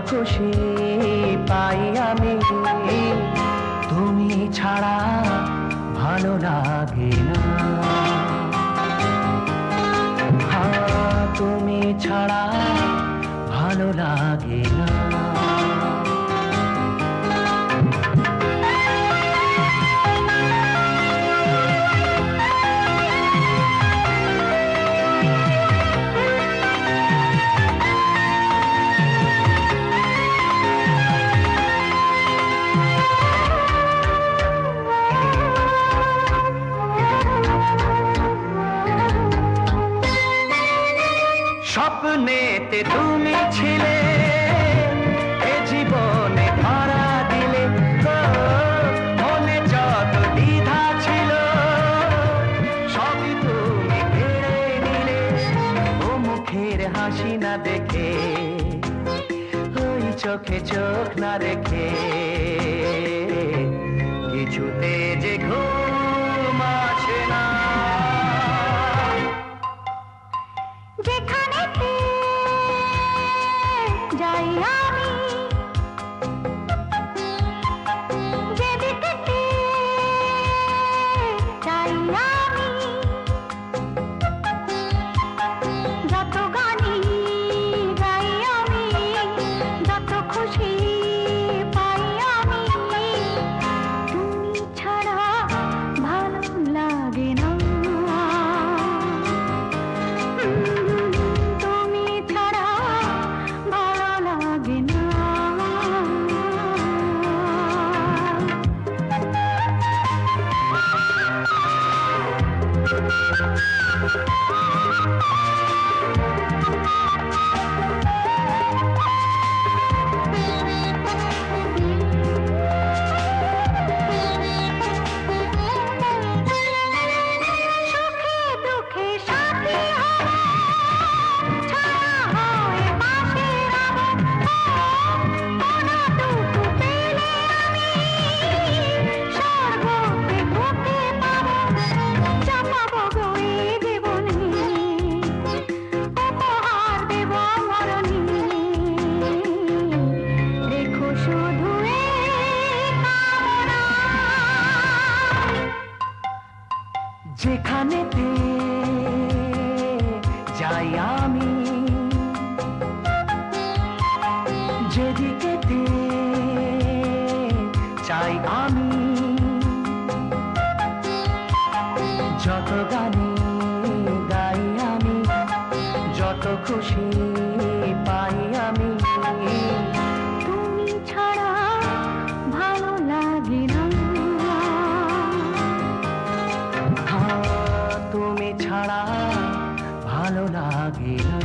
খুশি পাই আমি, তুমি ছাড়া ভালো লাগে না। হ্যাঁ, তুমি ছাড়া ভালো লাগে না। স্বপ্নেতে তুমি ছিলে, এ জীবনে ধরা দিলে গো, মনে যত দ্বিধা ছিল সবই তুমি কেড়ে নিলে। ও মুখের হাসি না দেখে, ওই চোখে চোখ না রেখে, কিছুতে যে ঘুম আসে না। যেখানেতে যাই আমি, যেদিকেতে চাই আমি, যত গানই গাই আমি, যত খুশি পাই আমি, তুমি ছাড়া ভালো লাগে না। তুমি ছাড়া ভালো লাগে না। সুখে দুঃখে সাথী হব, ছায়া হয়ে পাশে রব। কোনটুকু পেলে আমি স্বর্গকে বুকে পাব। যা পাবো গো এই জীবনে, উপহার দেব মরণে। রেখো শুধু এই কামনা। যেখানেতে যাই আমি, যেদিকেতে চাই আমি, যত গানে গাই আমি, যত খুশি পাই আমি, তুমি ছাড়া ভালো লাগে না। হ্যাঁ, তুমি ছাড়া ভালো লাগে না।